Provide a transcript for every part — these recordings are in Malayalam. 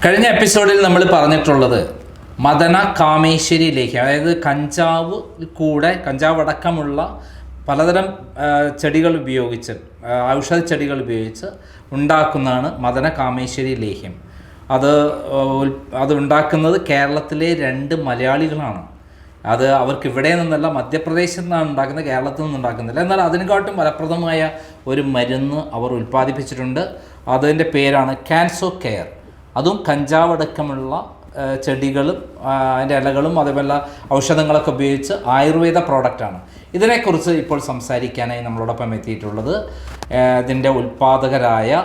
കഴിഞ്ഞ എപ്പിസോഡിൽ നമ്മൾ പറഞ്ഞിട്ടുള്ളത് മദന കാമേശ്വരി ലേഖ്യം, അതായത് കഞ്ചാവ് അടക്കമുള്ള പലതരം ചെടികൾ ഉപയോഗിച്ച്, ഔഷധ ചെടികൾ ഉപയോഗിച്ച് ഉണ്ടാക്കുന്നതാണ് മദന കാമേശ്വരി ലേഹ്യം. അത് ഉണ്ടാക്കുന്നത് കേരളത്തിലെ 2 മലയാളികളാണ്. അവർക്ക് ഇവിടെ നിന്നല്ല, മധ്യപ്രദേശിൽ നിന്നാണ് ഉണ്ടാക്കുന്നത്, കേരളത്തിൽ നിന്ന് ഉണ്ടാക്കുന്നില്ല. എന്നാൽ അതിനെക്കാട്ടും ഫലപ്രദമായ ഒരു മരുന്ന് അവർ ഉൽപ്പാദിപ്പിച്ചിട്ടുണ്ട്. അതിൻ്റെ പേരാണ് ക്യാൻസർ കെയർ. അതും കഞ്ചാവടക്കമുള്ള ചെടികളും അതിൻ്റെ ഇലകളും അതേപോലെ ഔഷധങ്ങളൊക്കെ ഉപയോഗിച്ച് ആയുർവേദ പ്രോഡക്റ്റാണ്. ഇതിനെക്കുറിച്ച് ഇപ്പോൾ സംസാരിക്കാനായി നമ്മളോടൊപ്പം എത്തിയിട്ടുള്ളത് ഇതിൻ്റെ ഉൽപ്പാദകരായ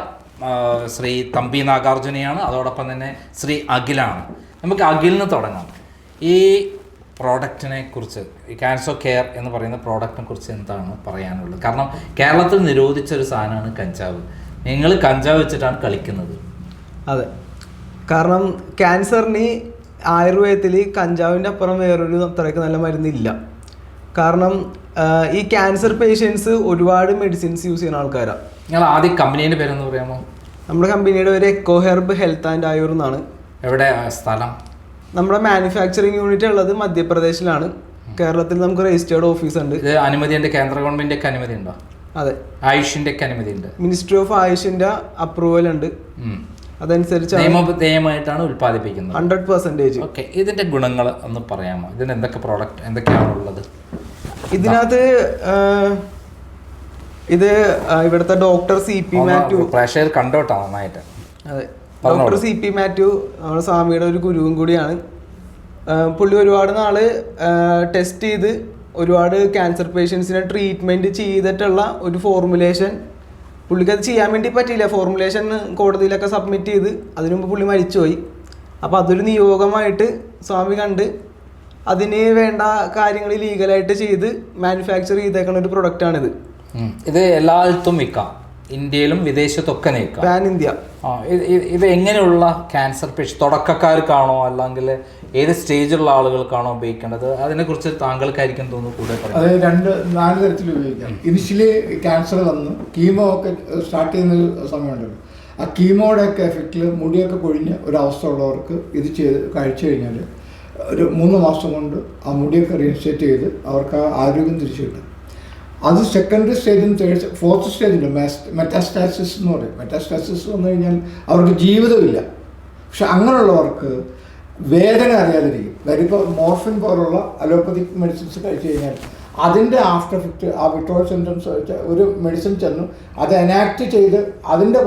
ശ്രീ തമ്പി നാഗാർജുനയാണ്. അതോടൊപ്പം തന്നെ ശ്രീ അഖിലാണ്. നമുക്ക് അഖിലിന് തുടങ്ങാം. ഈ പ്രോഡക്റ്റിനെ കുറിച്ച്, ഈ ക്യാൻസർ കെയർ എന്ന് പറയുന്ന പ്രോഡക്റ്റിനെ കുറിച്ച് എന്താണ് പറയാനുള്ളത്? കാരണം കേരളത്തിൽ നിരോധിച്ചൊരു സാധനമാണ് കഞ്ചാവ്. നിങ്ങൾ കഞ്ചാവ് വെച്ചിട്ടാണ് കളിക്കുന്നത്. അതെ, കാരണം ക്യാൻസറിന് ആയുർവേദത്തിൽ കഞ്ചാവിൻ്റെ അപ്പുറം വേറൊരു അത്രയ്ക്ക് നല്ല മരുന്നില്ല. കാരണം ഈ ക്യാൻസർ പേഷ്യൻസ് ഒരുപാട് മെഡിസിൻസ് യൂസ് ചെയ്യുന്ന ആൾക്കാരാണ്. നിങ്ങൾ ആദ്യം കമ്പനീൻ്റെ പേരെന്ന് പറയാമോ? നമ്മുടെ കമ്പനിയുടെ പേര് എക്കോ ഹെർബ് ഹെൽത്ത് ആൻഡ് ആയുർ എന്നാണ്. എവിടെ സ്ഥലം? നമ്മുടെ മാനുഫാക്ചറിങ് യൂണിറ്റ് ഉള്ളത് മധ്യപ്രദേശിലാണ്. കേരളത്തിൽ നമുക്ക് രജിസ്റ്റേർഡ് ഓഫീസ് ഉണ്ട്. ഇത് അനുമതിയുണ്ട്, കേന്ദ്ര ഗവൺമെൻറ് ഒക്കെ അനുമതി ഉണ്ടോ? അതെ, ആയുഷിൻ്റെ ഒക്കെ അനുമതി ഉണ്ട്. മിനിസ്ട്രി ഓഫ് ആയുഷിൻ്റെ അപ്രൂവൽ ഉണ്ട്. അതനുസരിച്ച് നിയമവിധേയമായിട്ടാണ് ഉൽപ്പാദിപ്പിക്കുന്നത്. 100%. ഓക്കെ, ഇതിന്റെ ഗുണങ്ങൾ ഒന്ന് പറയാമോ? ഇതിന് എന്തൊക്കെയാണ് ഉള്ളത്? ഇതിനകത്ത് ഇത് ഇവിടുത്തെ ഡോക്ടർ CP മാത്യു, പ്രേക്ഷകർ കണ്ടോട്ടാ നന്നായിട്ട്. അതെ, ഡോക്ടർ CP മാത്യു നമ്മുടെ സ്വാമിയുടെ ഒരു ഗുരുവും കൂടിയാണ്. പുള്ളി ഒരുപാട് നാള് ടെസ്റ്റ് ചെയ്ത് ഒരുപാട് ക്യാൻസർ പേഷ്യൻസിനെ ട്രീറ്റ്മെന്റ് ചെയ്തിട്ടുള്ള ഒരു ഫോർമുലേഷൻ പുള്ളിക്ക് അത് ചെയ്യാൻ വേണ്ടി പറ്റിയില്ല. ഫോർമുലേഷൻ കോടതിയിലൊക്കെ സബ്മിറ്റ് ചെയ്ത് അതിനു മുമ്പ് പുള്ളി മരിച്ചുപോയി. അപ്പോൾ അതൊരു നിയോഗമായിട്ട് സ്വാമി കണ്ട് അതിന് വേണ്ട കാര്യങ്ങൾ ലീഗലായിട്ട് ചെയ്ത് മാനുഫാക്ചർ ചെയ്തേക്കുന്ന ഒരു പ്രൊഡക്റ്റാണിത്. ഇത് എല്ലായിടത്തും വിൽക്കാം, ഇന്ത്യയിലും വിദേശത്തൊക്കെ നിൽക്കാം, പാൻ ഇന്ത്യ. ഇത് എങ്ങനെയുള്ള ക്യാൻസർ പേഷ്യൻ്റ്, തുടക്കക്കാർക്കാണോ അല്ലെങ്കിൽ ഏത് സ്റ്റേജിലുള്ള ആളുകൾക്കാണോ ഉപയോഗിക്കേണ്ടത്? അതിനെക്കുറിച്ച് താങ്കൾക്കായിരിക്കും തോന്നുന്നു കൂടുതൽ പറയാം. അത് 4 തരത്തിൽ ഉപയോഗിക്കാം. ഇനിഷ്യലി ക്യാൻസർ വന്ന് കീമോ ഒക്കെ സ്റ്റാർട്ട് ചെയ്യുന്ന സമയമുണ്ടല്ലോ, ആ കീമോയുടെ ഒക്കെ എഫക്റ്റിൽ മുടിയൊക്കെ കൊഴിഞ്ഞ് ഒരവസ്ഥ ഉള്ളവർക്ക് ഇത് കഴിച്ചു കഴിഞ്ഞാൽ ഒരു 3 മാസം കൊണ്ട് ആ മുടിയൊക്കെ റീഇൻസ്റ്റേറ്റ് ചെയ്ത് അവർക്ക് ആ ആരോഗ്യം തിരിച്ചു കിട്ടും. അത് സെക്കൻഡറി സ്റ്റേജും 4th സ്റ്റേജുണ്ട്, മെറ്റാസ്റ്റാസിസ് എന്ന് പറയും. മെറ്റാസ്റ്റാസിസ് വന്നു കഴിഞ്ഞാൽ അവർക്ക് ജീവിതമില്ല. പക്ഷെ അങ്ങനെയുള്ളവർക്ക് വേദന അറിയാതിരിക്കും. ഇപ്പോൾ മോർഫിൻ പോലുള്ള അലോപ്പതിക് മെഡിസിൻസ് കഴിച്ചു കഴിഞ്ഞാൽ അതിൻ്റെ ആഫ്റ്റർ എഫക്റ്റ്, ആ വിട്രോൾ സിംറ്റംസ് വെച്ചാൽ ഒരു മെഡിസിൻ ചെന്ന് അത് എനാക്ട് ചെയ്ത് അതിൻ്റെ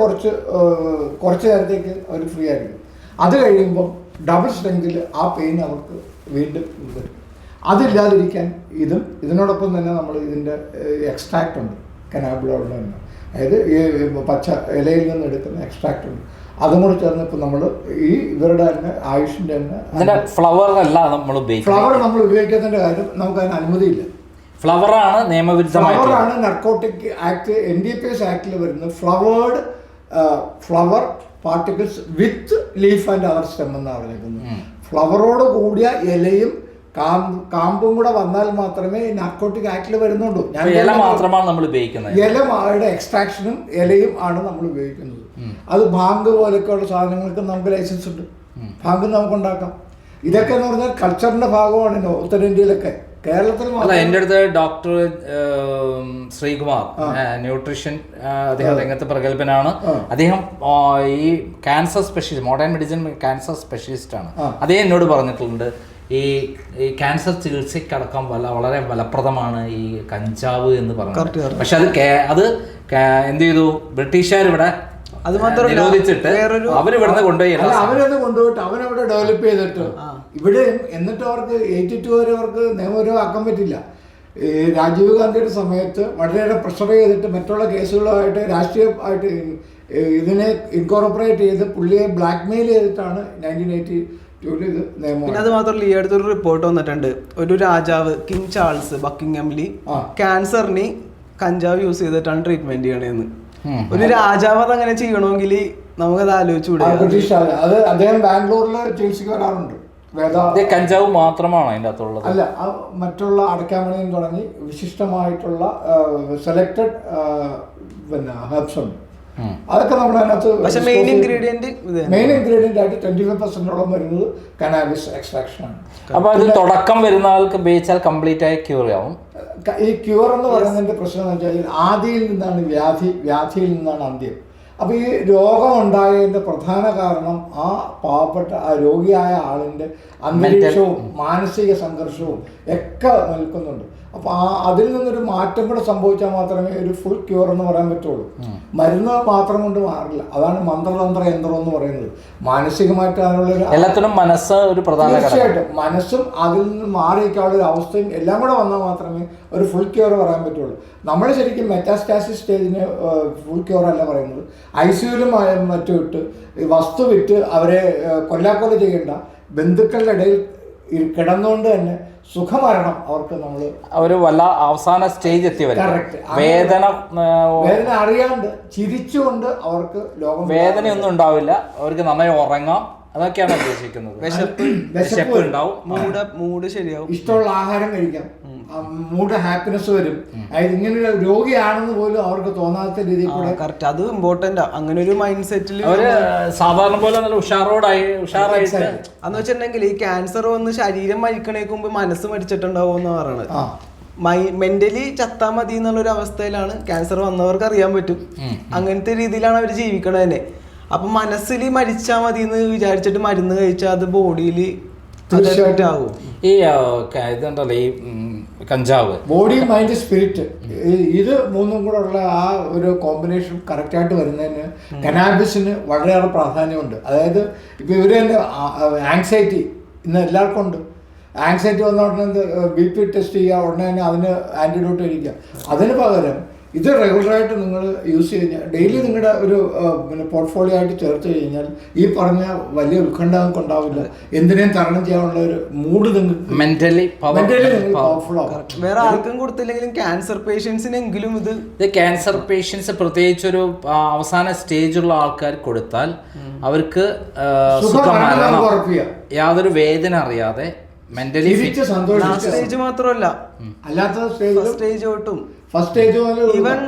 കുറച്ച് നേരത്തേക്ക് അവർ ഫ്രീ ആയിരിക്കും. അത് കഴിയുമ്പം ഡബിൾ സ്ട്രെങ്തിൽ ആ പെയിൻ അവർക്ക് വീണ്ടും വരും. അതില്ലാതിരിക്കാൻ ഇതിനോടൊപ്പം തന്നെ നമ്മൾ ഇതിൻ്റെ എക്സ്ട്രാക്റ്റ് ഉണ്ട്, കനാബിലോളിൻ്റെ തന്നെ, അതായത് ഈ പച്ച ഇലയിൽ നിന്ന് എടുക്കുന്ന എക്സ്ട്രാക്റ്റ് ഉണ്ട്. അതും കൂടി ചേർന്ന് ഇപ്പം നമ്മൾ ഇവരുടെ തന്നെ ആയുഷിൻ്റെ തന്നെ ഫ്ലവർ നമ്മൾ ഉപയോഗിക്കുന്നതിൻ്റെ കാര്യം നമുക്കതിന് അനുമതിയില്ല. ഫ്ലവറാണ് ഫ്ലവറാണ് നർക്കോട്ടിക് ആക്ട്, NDPS ആക്ടിൽ വരുന്നത്. Flower particles with leaf and അവർ സ്റ്റെം എന്നാണ് പറഞ്ഞിരിക്കുന്നത്. ഫ്ലവറോട് കൂടിയ ഇലയും കാമ്പും കൂടെ വന്നാൽ മാത്രമേ നാർക്കോട്ടിക് ആക്ടിൽ വരുന്നുള്ളൂ. ഇല മാത്രമാണ് നമ്മൾ ഉപയോഗിക്കുന്നത്. ഇലയുടെ എക്സ്ട്രാക്ഷനും ഇലയും ആണ് നമ്മൾ ഉപയോഗിക്കുന്നത്. അത് ഭാങ്ക് പോലെയൊക്കെയുള്ള സാധനങ്ങൾക്ക് നമുക്ക് ലൈസൻസ് ഉണ്ട്, ഭാങ്ക് നമുക്ക് ഉണ്ടാക്കാം. ഇതൊക്കെ എന്ന് പറഞ്ഞാൽ കൾച്ചറിന്റെ ഭാഗമാണ് ഉത്തരേന്ത്യയിലൊക്കെ. കേരളത്തിൽ എൻ്റെ അടുത്ത് ഡോക്ടർ ശ്രീകുമാർ, ന്യൂട്രീഷൻ, അദ്ദേഹം രംഗത്ത് പ്രഗത്ഭനാണ്. അദ്ദേഹം ഈ cancer specialist, modern medicine cancer specialist ആണ്. അദ്ദേഹം എന്നോട് പറഞ്ഞിട്ടുണ്ട് ഈ ക്യാൻസർ ചികിത്സയ്ക്കടക്കം വളരെ ഫലപ്രദമാണ് ഈ കഞ്ചാവ് എന്ന് പറഞ്ഞു. പക്ഷെ അത് എന്ത് ചെയ്തു ബ്രിട്ടീഷുകാർ ഇവിടെ അത് മാത്രം നിരോധിച്ചിട്ട് അവരിവിടുന്ന് കൊണ്ടുപോയി, അവരത് കൊണ്ടുപോയിട്ട് അവരവിടെ ഡെവലപ്പ് ചെയ്തിട്ട് ഇവിടെ, എന്നിട്ട് അവർക്ക് 82 വരെ അവർക്ക് നിയമപരമാക്കാൻ പറ്റില്ല. രാജീവ് ഗാന്ധിയുടെ സമയത്ത് വളരെയേറെ പ്രഷർ ചെയ്തിട്ട് മറ്റുള്ള കേസുകളുമായിട്ട് രാഷ്ട്രീയമായിട്ട് ഇതിനെ ഇൻകോർപ്പറേറ്റ് ചെയ്ത് പുള്ളിയെ ബ്ലാക്ക് മെയിൽ ചെയ്തിട്ടാണ് 1982 പിന്നെ അത് മാത്രമല്ല, ഈ അടുത്തൊരു റിപ്പോർട്ട് വന്നിട്ടുണ്ട്. ഒരു രാജാവ് കിങ് ചാൾസ് ബക്കിംഗ്ഹാമിലി ക്യാൻസറിന് കഞ്ചാവ് യൂസ് ചെയ്തിട്ടാണ് ട്രീറ്റ്മെന്റ് ചെയ്യണേന്ന്. ഒരു രാജാവ് അത് അങ്ങനെ ചെയ്യണമെങ്കിൽ നമുക്കത് ആലോചിച്ചുകൂടെ? അത് അദ്ദേഹം ബാംഗ്ലൂരിൽ ചികിത്സയ്ക്ക് വരാറുണ്ട്. കഞ്ചാവ് മാത്രമാണോ അതിൻ്റെ അകത്തുള്ളത്? അല്ല, മറ്റുള്ള അടയ്ക്കാമണിയും തുടങ്ങി വിശിഷ്ടമായിട്ടുള്ള സെലക്റ്റഡ് ഹെർബ്സ് ഉണ്ട്. അതൊക്കെ നമ്മൾ പക്ഷെ മെയിൻ ഇൻഗ്രീഡിയന്റ് ആയിട്ട് 25% വരുന്നത് കനാബിസ് എക്സ്ട്രാക്ഷൻ ആണ്. അപ്പൊ അത് തുടക്കം വരുന്ന ആൾക്ക് ഉപയോഗിച്ചാൽ കംപ്ലീറ്റ് ആയി ക്യൂർ ആവും. ഈ ക്യൂർ എന്ന് പറയുന്നതിന്റെ പ്രശ്നം എന്ന് വെച്ചാൽ ആദിയിൽ നിന്നാണ് വ്യാധിയിൽ നിന്നാണ് അന്ത്യം. അപ്പോൾ ഈ രോഗം ഉണ്ടായതിന്റെ പ്രധാന കാരണം ആ പാവപ്പെട്ട ആ രോഗിയായ ആളിന്റെ അന്തരീക്ഷവും മാനസിക സംഘർഷവും ഒക്കെ നിൽക്കുന്നുണ്ട്. അപ്പോൾ അതിൽ നിന്നൊരു മാറ്റം കൂടെ സംഭവിച്ചാൽ മാത്രമേ ഒരു ഫുൾ ക്യൂർ എന്ന് പറയാൻ പറ്റുള്ളൂ. മരുന്ന് മാത്രം കൊണ്ട് മാറില്ല. അതാണ് മന്ത്രതന്ത്ര യന്ത്രം എന്ന് പറയുന്നത്. മാനസികമായിട്ട് അതിനുള്ള എല്ലാത്തിനും മനസ്സ് ഒരു പ്രധാന, തീർച്ചയായിട്ടും മനസ്സും അതിൽ നിന്ന് മാറിയിരിക്കാനുള്ള ഒരു അവസ്ഥയും എല്ലാം കൂടെ വന്നാൽ മാത്രമേ ഒരു ഫുൾ ക്യൂർ പറയാൻ പറ്റുള്ളൂ. നമ്മൾ ശരിക്കും മെറ്റാസ്റ്റാസിസ് സ്റ്റേജിന് ഫുൾ ക്യൂർ അല്ല പറയുന്നത്. ICUലും മറ്റും ഇട്ട് വസ്തു വിറ്റ് അവരെ കൊല്ലാക്കൊല ചെയ്യേണ്ട, ബന്ധുക്കളുടെ ഇടയിൽ കിടന്നുകൊണ്ട് തന്നെ സുഖമരണം അവർക്ക് നമ്മൾ ഒരു വല്ല അവസാന സ്റ്റേജ് എത്തിയവർ വേദന അറിയാണ്ട് ചിരിച്ചുകൊണ്ട് അവർക്ക് വേദനയൊന്നും ഉണ്ടാവില്ല, അവർക്ക് നന്നായി ഉറങ്ങാം, അതൊക്കെയാണ് ഉദ്ദേശിക്കുന്നത്. വിശപ്പ് ഉണ്ടാവും, മൂഡ് ശരിയാവും, ഇഷ്ടമുള്ള ആഹാരം കഴിക്കാം, മൂഡ് ഹാപ്പിനെസ് വരും. അതായത് ഇങ്ങനെ ഒരു രോഗിയാണെന്ന് പോലും അവർക്ക് തോന്നാത്ത രീതിയിൽ കൂടെ. കറക്റ്റ്, അത് ഇമ്പോർട്ടന്റ്. അങ്ങനെ ഒരു മൈൻഡ് സെറ്റിൽ അവര് സാധാരണ പോലെ നല്ല ഉഷാറായിട്ട് അന്ന് വെച്ചിട്ടുണ്ടെങ്കിൽ ഈ ക്യാൻസർ വന്ന് ശരീരം മരിക്കണേക്ക് മുമ്പ് മനസ്സ് മരിച്ചിട്ടുണ്ടാവും എന്ന് പറയണത്. മെന്റലി ചത്താ മതി എന്നുള്ളൊരു അവസ്ഥയിലാണ് ക്യാൻസർ വന്നവർക്ക് അറിയാൻ പറ്റും. അങ്ങനത്തെ രീതിയിലാണ് അവർ ജീവിക്കണത് തന്നെ. അപ്പൊ മനസ്സിൽ മരിച്ചാൽ മതി എന്ന് വിചാരിച്ചിട്ട് മരുന്ന് കഴിച്ചാൽ അത് ബോഡിയിൽ ആകും. ഈ ഇതുണ്ടല്ലോ ഈ കഞ്ചാവ്, ബോഡി മൈൻഡ് സ്പിരിറ്റ്, ഇത് മൂന്നും കൂടെ ഉള്ള ആ ഒരു കോമ്പിനേഷൻ കറക്റ്റായിട്ട് വരുന്നതിന് കനാബിസിന് വളരെയേറെ പ്രാധാന്യമുണ്ട്. അതായത് ഇപ്പൊ ഇവര് തന്നെ ആങ്സൈറ്റി ഇന്ന് എല്ലാവർക്കും ഉണ്ട്. ആങ്സൈറ്റി വന്ന ഉടനെ BP ടെസ്റ്റ് ചെയ്യുക, ഉടനെ തന്നെ അതിന് ആന്റിഡോട്ട് കഴിക്കുക. അതിന് പകരം ഇത് റെഗുലറായിട്ട് നിങ്ങൾ യൂസ് കഴിഞ്ഞാൽ ഡെയിലി നിങ്ങളുടെ ഒരു പോർട്ട്ഫോളിയോ ആയിട്ട് ചേർത്ത് കഴിഞ്ഞാൽ ഈ പറഞ്ഞ വലിയ ഉത്കണ്ഠ ഉണ്ടാവില്ല. എന്തിനേയും തരണം ചെയ്യാനുള്ള ഒരു മൂഡ് നിങ്ങൾക്ക് മെന്റലി പവർഫുൾ ആവും. വേറെ ആർക്കും കൊടുത്തില്ലെങ്കിലും ക്യാൻസർ പേഷ്യൻസിനെങ്കിലും ഇത് ക്യാൻസർ പേഷ്യൻസ് പ്രത്യേകിച്ച് ഒരു അവസാന സ്റ്റേജുള്ള ആൾക്കാർ കൊടുത്താൽ അവർക്ക് യാതൊരു വേദന അറിയാതെ മെന്റലി സ്റ്റേജ് മാത്രമല്ല അല്ലാത്ത സ്റ്റേജ് തൊട്ടും ഫസ്റ്റ് സ്റ്റേജ് ഈവൻ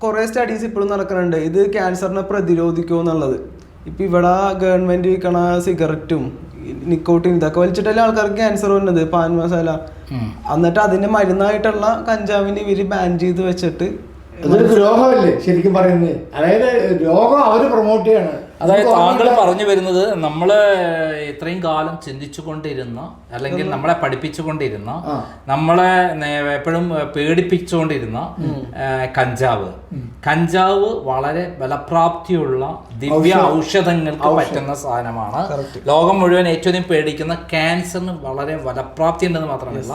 കുറെ സ്റ്റഡീസ് ഇപ്പോഴും നടക്കുന്നുണ്ട് ഇത് ക്യാൻസറിനെ പ്രതിരോധിക്കുമോ എന്നുള്ളത്. ഇപ്പൊ ഇവിടെ ഗവൺമെന്റ് വിൽക്കണ സിഗരറ്റും നിക്കോട്ടിൻ ഇതൊക്കെ വലിച്ചിട്ടല്ലേ ആൾക്കാർക്ക് ക്യാൻസർ വന്നത്, പാൻ മസാല. എന്നിട്ട് അതിന്റെ മരുന്നായിട്ടുള്ള കഞ്ചാവിന് ഇവര് ബാൻ ചെയ്ത് വെച്ചിട്ട് അതൊരു രോഗമല്ലേ ശരിക്കും പറയുന്നത്. അതായത് രോഗം അവര് പ്രൊമോട്ട് ചെയ്യാണ്. അതായത് താങ്കൾ പറഞ്ഞു വരുന്നത് നമ്മള് ഇത്രയും കാലം ചിന്തിച്ചുകൊണ്ടിരുന്ന അല്ലെങ്കിൽ നമ്മളെ പഠിപ്പിച്ചുകൊണ്ടിരുന്ന നമ്മളെ എപ്പോഴും പേടിപ്പിച്ചുകൊണ്ടിരുന്ന കഞ്ചാവ് വളരെ ബലപ്രാപ്തിയുള്ള ദിവ്യ ഔഷധങ്ങൾക്ക് പറ്റുന്ന സാധനമാണ്. ലോകം മുഴുവൻ ഏറ്റവും പേടിക്കുന്ന ക്യാൻസറിന് വളരെ ബലപ്രാപ്തി ഉണ്ടെന്ന് മാത്രമല്ല,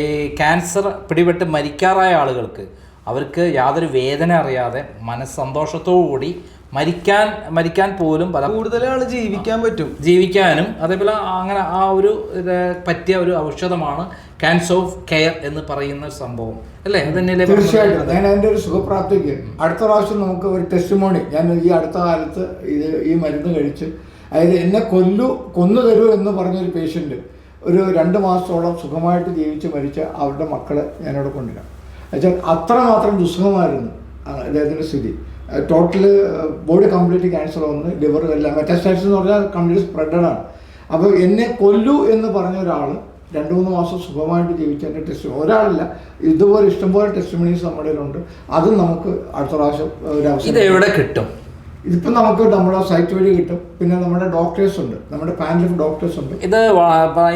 ഈ ക്യാൻസർ പിടിപെട്ട് മരിക്കാറായ ആളുകൾക്ക് അവർക്ക് യാതൊരു വേദന അറിയാതെ മനസ്സന്തോഷത്തോടുകൂടി മരിക്കാൻ പോലും കൂടുതൽ ആൾ ജീവിക്കാനും അതേപോലെ അങ്ങനെ ആ ഒരു പറ്റിയ ഒരു ഔഷധമാണ് ക്യാൻസർ ഓഫ് കെയർ എന്ന് പറയുന്ന സംഭവം അല്ലേ? തീർച്ചയായിട്ടും. ഞാൻ അതിൻ്റെ ഒരു സുഖപ്രാപ്തിക്ക് അടുത്ത പ്രാവശ്യം നമുക്ക് ഒരു ടെസ്റ്റിമോണി, ഞാൻ ഈ അടുത്ത കാലത്ത് ഈ മരുന്ന് കഴിച്ച് അതായത് എന്നെ കൊന്നു തരൂ എന്ന് പറഞ്ഞൊരു പേഷ്യൻ്റ് ഒരു 2 മാസത്തോളം സുഖമായിട്ട് ജീവിച്ച് മരിച്ച അവരുടെ മക്കളെ ഞാനിവിടെ കൊണ്ടുവരാം. എന്നുവെച്ചാൽ അത്രമാത്രം ദുസ്സഹമായിരുന്നു അദ്ദേഹത്തിൻ്റെ സ്ഥിതി. ടോട്ടല് ബോഡി കംപ്ലീറ്റ് ക്യാൻസർ വന്ന് ലിവർ എല്ലാം മെറ്റാസ്റ്റാസിസ് എന്ന് പറഞ്ഞാൽ കംപ്ലീറ്റ് സ്പ്രെഡാണ്. അപ്പോൾ എന്നെ കൊല്ലു എന്ന് പറഞ്ഞ ഒരാൾ 2-3 മാസം സുഖമായിട്ട് ജീവിച്ചതിൻ്റെ ടെസ്റ്റ് ഒരാളില്ല, ഇതുപോലെ ഇഷ്ടംപോലെ ടെസ്റ്റിമണീസ് നമ്മുടെ ഉണ്ട്. അതും നമുക്ക് അടുത്ത പ്രാവശ്യം ഒരു അവസരം എവിടെ കിട്ടും? ഇതിപ്പോൾ നമുക്ക് നമ്മുടെ സൈറ്റ് വഴി കിട്ടും. പിന്നെ നമ്മുടെ ഡോക്ടേഴ്സ് ഉണ്ട്, നമ്മുടെ പാനൽ ഓഫ് ഡോക്ടേഴ്സ് ഉണ്ട്. ഇത്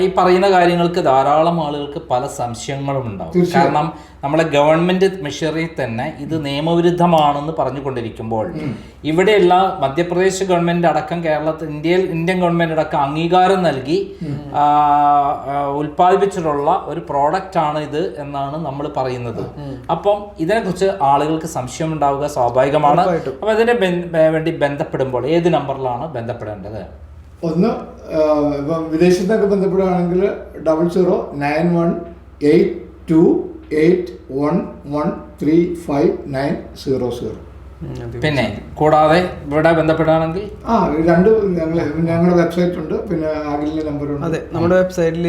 ഈ പറയുന്ന കാര്യങ്ങൾക്ക് ധാരാളം ആളുകൾക്ക് പല സംശയങ്ങളും ഉണ്ടാവും. കാരണം നമ്മളെ ഗവൺമെന്റ് മെഷറിൽ തന്നെ ഇത് നിയമവിരുദ്ധമാണെന്ന് പറഞ്ഞുകൊണ്ടിരിക്കുമ്പോൾ ഇവിടെയുള്ള മധ്യപ്രദേശ് ഗവൺമെന്റ് അടക്കം ഇന്ത്യൻ ഗവൺമെന്റ് അടക്കം അംഗീകാരം നൽകി ഉൽപ്പാദിപ്പിച്ചിട്ടുള്ള ഒരു പ്രോഡക്റ്റ് ആണ് ഇത് എന്നാണ് നമ്മൾ പറയുന്നത്. അപ്പം ഇതിനെക്കുറിച്ച് ആളുകൾക്ക് സംശയം ഉണ്ടാവുക സ്വാഭാവികമാണ്. അപ്പം ഇതിന് വേണ്ടി ബന്ധപ്പെടുമ്പോൾ ഏത് നമ്പറിലാണ് ബന്ധപ്പെടേണ്ടത്? ഒന്ന് ഇപ്പം വിദേശത്തൊക്കെ ബന്ധപ്പെടുകയാണെങ്കിൽ 00918281135900. പിന്നെ കൂടാതെ ഇവിടെ ബന്ധപ്പെടുകയാണെങ്കിൽ ഞങ്ങളുടെ വെബ്സൈറ്റ് ഉണ്ട്, പിന്നെ അഖിലിന്റെ നമ്പറുണ്ട്. അതെ, നമ്മുടെ വെബ്സൈറ്റിൽ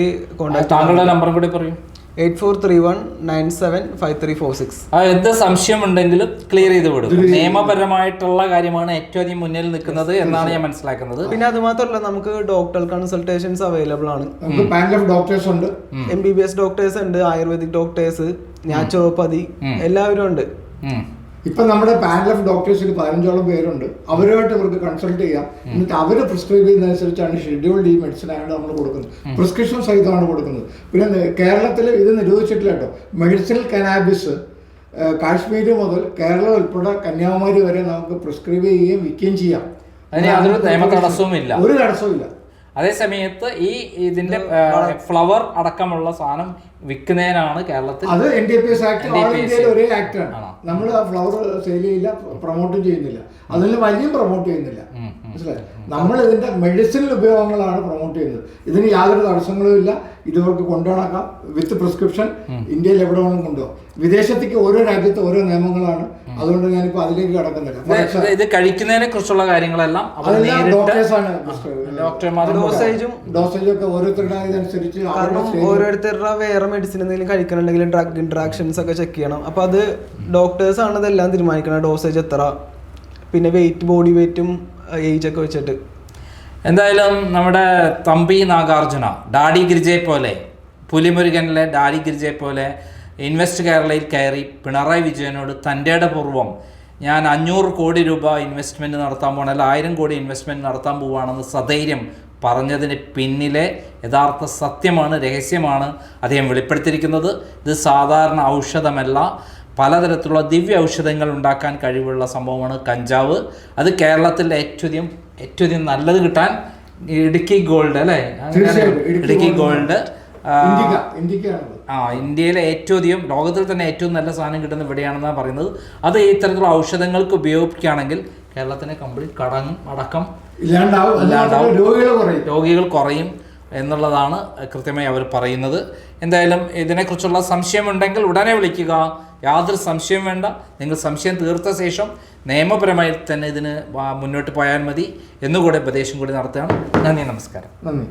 താങ്കളുടെ നമ്പറും കൂടി പറയും. 8431975346. എന്ത് സംശയം ഉണ്ടെങ്കിലും ക്ലിയർ ചെയ്ത് വിടും. നിയമപരമായിട്ടുള്ള കാര്യമാണ് ഏറ്റവും അധികം മുന്നിൽ നിൽക്കുന്നത് എന്നാണ് ഞാൻ മനസ്സിലാക്കുന്നത്. പിന്നെ അത് മാത്രമല്ല, നമുക്ക് ഡോക്ടർ കൺസൾട്ടേഷൻസ് അവൈലബിൾ ആണ്. പാനൽ ഓഫ് ഡോക്ടേഴ്സ് ഉണ്ട്, MBBS ഡോക്ടേഴ്സ് ഉണ്ട്, ആയുർവേദിക് ഡോക്ടേഴ്സ്, നാച്ചുറോപ്പതി, എല്ലാവരും ഉണ്ട്. ഇപ്പൊ നമ്മുടെ പാനൽ ഓഫ് ഡോക്ടേഴ്സിൽ 15ഓളം പേരുണ്ട്. അവരുമായിട്ട് ഇവർക്ക് കൺസൾട്ട് ചെയ്യാം. എന്നിട്ട് അവർ പ്രിസ്ക്രൈബ് ചെയ്യുന്നതനുസരിച്ചാണ് ഷെഡ്യൂൾഡ് ഈ മെഡിസിൻ ആയിട്ട് നമ്മൾ കൊടുക്കുന്നത്. പ്രിസ്ക്രിപ്ഷൻ സഹിതമാണ് കൊടുക്കുന്നത്. പിന്നെ കേരളത്തിൽ ഇത് നിരോധിച്ചിട്ടില്ല കേട്ടോ. മെഡിസിനൽ കനാബിസ് കാശ്മീർ മുതൽ കേരളം ഉൾപ്പെടെ കന്യാകുമാരി വരെ നമുക്ക് പ്രിസ്ക്രൈബ് ചെയ്യുകയും വിൽക്കുകയും ചെയ്യാം. അതിന് യാതൊരു നിയമ തടസ്സവും ഇല്ല. ഒരു തടസ്സവും ഇല്ല. അതേ സമയത്ത് ഇതിന്റെ ഫ്ലവർ അടക്കമുള്ള സാധനം വിൽക്കുന്നതിനാണ് കേരളത്തിൽ അത് NDPS ആക്ട്, ഓൾ ഇന്ത്യയിൽ ഒരേ ആക്ടാണ്. നമ്മൾ ആ ഫ്ലവർ സെയിൽ ചെയ്യില്ല, പ്രൊമോട്ടും ചെയ്യുന്നില്ല, അതിൽ വലിയ പ്രൊമോട്ട് ചെയ്യുന്നില്ല. മനസ്സിലായി? നമ്മൾ ഇതിന്റെ മെഡിസിനൽ ഉപയോഗങ്ങളാണ് പ്രൊമോട്ട് ചെയ്യുന്നത്. ഇതിന് യാതൊരു തടസ്സങ്ങളും ഇല്ല. ഇതുവർക്ക് കൊണ്ടുനടക്കാം വിത്ത് പ്രിസ്ക്രിപ്ഷൻ. ഇന്ത്യയിൽ എവിടെ വേണം കൊണ്ടുപോകാം. വിദേശത്തേക്ക് ഓരോ രാജ്യത്ത് ഓരോ നിയമങ്ങളാണ്. അതുകൊണ്ട് ഞാനിപ്പോ അതിലേക്ക് കടക്കുന്നില്ല. ഇത് കഴിക്കുന്നതിനെ കുറിച്ചുള്ള കാര്യങ്ങളെല്ലാം ഡോസേജും ഒക്കെ ഓരോരുത്തരുടെ ഇതനുസരിച്ച് ഓരോരുത്തരുടെ വേറെ മെഡിസിൻ എന്തെങ്കിലും കഴിക്കണമെങ്കിൽ ഡ്രഗ് ഇന്ററാക്ഷൻസ് ഒക്കെ ചെക്ക് ചെയ്യണം. അപ്പൊ അത് ഡോക്ടേഴ്സ് ആണ് ഇതെല്ലാം തീരുമാനിക്കണം. ഡോസേജ് എത്ര, പിന്നെ വെയിറ്റ്, ബോഡി വെയിറ്റും ഏജ് ഒക്കെ വെച്ചിട്ട്. എന്തായാലും നമ്മുടെ തമ്പി നാഗാർജുന ഡാഡി ഗിരിജയെ പോലെ, പുലിമുരുകനിലെ ഡാഡി ഗിരിജയെ പോലെ ഇൻവെസ്റ്റ് കേരളയിൽ കയറി പിണറായി വിജയനോട് തൻ്റെ പൂർവ്വം ഞാൻ 500 കോടി രൂപ ഇൻവെസ്റ്റ്മെൻറ്റ് നടത്താൻ പോകണം, അല്ല 1000 കോടി ഇൻവെസ്റ്റ്മെൻറ്റ് നടത്താൻ പോവുകയാണെന്ന് സധൈര്യം പറഞ്ഞതിന് പിന്നിലെ യഥാർത്ഥ സത്യമാണ്, രഹസ്യമാണ് അദ്ദേഹം വെളിപ്പെടുത്തിയിരിക്കുന്നത്. ഇത് സാധാരണ ഔഷധമല്ല, പലതരത്തിലുള്ള ദിവ്യ ഔഷധങ്ങൾ ഉണ്ടാക്കാൻ കഴിവുള്ള സംഭവമാണ് കഞ്ചാവ്. അത് കേരളത്തിൽ ഏറ്റവും നല്ലത് കിട്ടാൻ ഇടുക്കി ഗോൾഡ്, അല്ലേ? ഇടുക്കി ഗോൾഡ് ഇന്ത്യയിലെ ഏറ്റവും, ലോകത്തിൽ തന്നെ ഏറ്റവും നല്ല സാധനം കിട്ടുന്നത് ഇവിടെയാണെന്നാണ് പറയുന്നത്. അത് ഇത്തരത്തിലുള്ള ഔഷധങ്ങൾക്ക് ഉപയോഗിക്കുകയാണെങ്കിൽ കേരളത്തിന് കംപ്ലീറ്റ് കടം അടക്കം ഇല്ലാണ്ടാവും, രോഗികൾ കുറയും എന്നുള്ളതാണ് കൃത്യമായി അവർ പറയുന്നത്. എന്തായാലും ഇതിനെക്കുറിച്ചുള്ള സംശയമുണ്ടെങ്കിൽ ഉടനെ വിളിക്കുക. യാതൊരു സംശയം വേണ്ട. നിങ്ങൾ സംശയം തീർത്ത ശേഷം നിയമപരമായി തന്നെ ഇതിന് മുന്നോട്ട് പോയാൽ മതി എന്നുകൂടെ ഉപദേശം കൂടി നടത്തുകയാണ്. നന്ദി, നമസ്കാരം. നന്ദി.